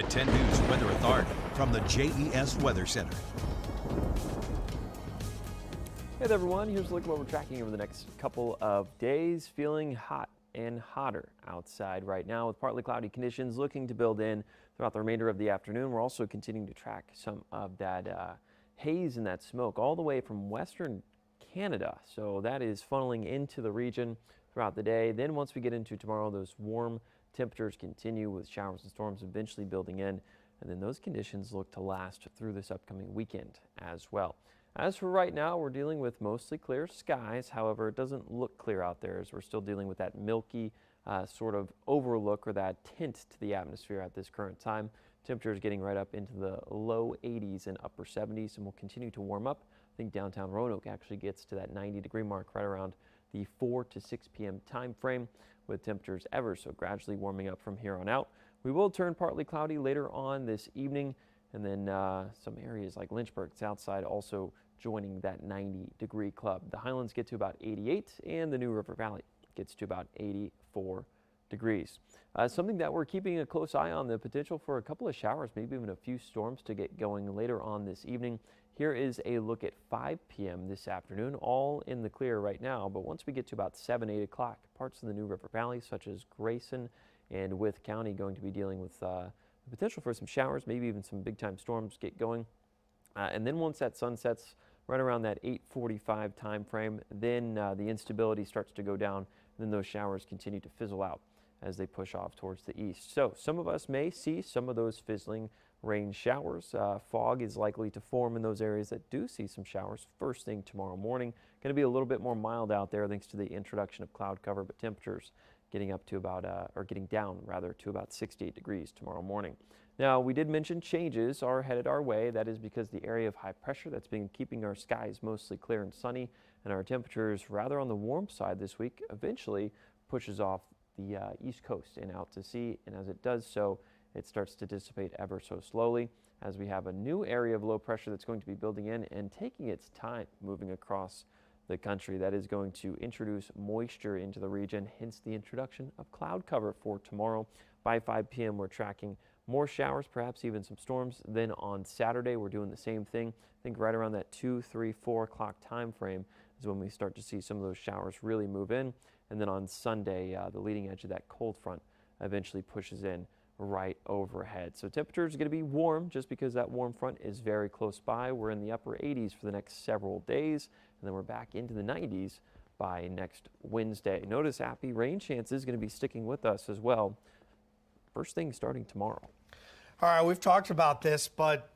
At 10 News Weather Authority from the JES Weather Center. Hey there, everyone. Here's a look at what we're tracking over the next couple of days. Feeling hot and hotter outside right now with partly cloudy conditions looking to build in throughout the remainder of the afternoon. We're also continuing to track some of that haze and that smoke all the way from western Canada. So that is funneling into the region throughout the day. Then once we get into tomorrow, those warm temperatures continue with showers and storms eventually building in. And then those conditions look to last through this upcoming weekend as well. As for right now, we're dealing with mostly clear skies. However, it doesn't look clear out there as we're still dealing with that milky sort of overlook or that tint to the atmosphere at this current time. Temperatures getting right up into the low 80s and upper 70s and will continue to warm up. I think downtown Roanoke actually gets to that 90-degree mark right around the 4 to 6 p.m. time frame, with temperatures ever so gradually warming up from here on out. We will turn partly cloudy later on this evening. And then some areas like Lynchburg, Southside also joining that 90-degree club. The Highlands get to about 88 and the New River Valley gets to about 84 degrees. Something that we're keeping a close eye on, the potential for a couple of showers, maybe even a few storms to get going later on this evening. Here is a look at 5 p.m. this afternoon, all in the clear right now. But once we get to about 7, 8 o'clock, parts of the New River Valley such as Grayson and Wythe County going to be dealing with the potential for some showers, maybe even some big-time storms get going. And then once that sun sets right around that 8:45 time frame, then the instability starts to go down, and then those showers continue to fizzle out as they push off towards the east. So some of us may see some of those fizzling rain showers. Fog is likely to form in those areas that do see some showers first thing tomorrow morning. Going to be a little bit more mild out there thanks to the introduction of cloud cover, but temperatures getting up to about, or getting down rather, to about 68 degrees tomorrow morning. Now, we did mention changes are headed our way. That is because the area of high pressure that's been keeping our skies mostly clear and sunny and our temperatures rather on the warm side this week eventually pushes off the east coast and out to sea. And as it does so, it starts to dissipate ever so slowly as we have a new area of low pressure that's going to be building in and taking its time moving across the country. That is going to introduce moisture into the region, hence the introduction of cloud cover for tomorrow. By 5 p.m. we're tracking more showers, perhaps even some storms. Then on Saturday we're doing the same thing. I think right around that 2, 3, 4 o'clock time frame is when we start to see some of those showers really move in. And then on Sunday, the leading edge of that cold front eventually pushes in right overhead. So temperatures are going to be warm just because that warm front is very close by. We're in the upper 80s for the next several days, and then we're back into the 90s by next Wednesday. Notice happy rain chances going to be sticking with us as well. First thing starting tomorrow. All right, we've talked about this, but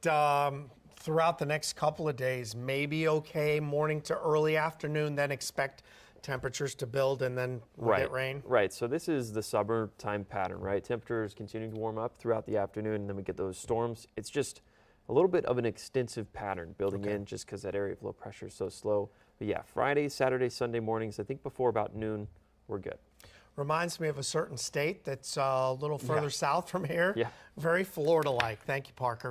throughout the next couple of days, maybe okay, morning to early afternoon, then expect temperatures to build and then we'll get rain. Right. So this is the summertime pattern, right? Temperatures continuing to warm up throughout the afternoon, and then we get those storms. It's just a little bit of an extensive pattern building in just because that area of low pressure is so slow. But yeah, Friday, Saturday, Sunday mornings, I think before about noon, we're good. Reminds me of a certain state that's a little further south from here. Yeah. Very Florida-like. Thank you, Parker.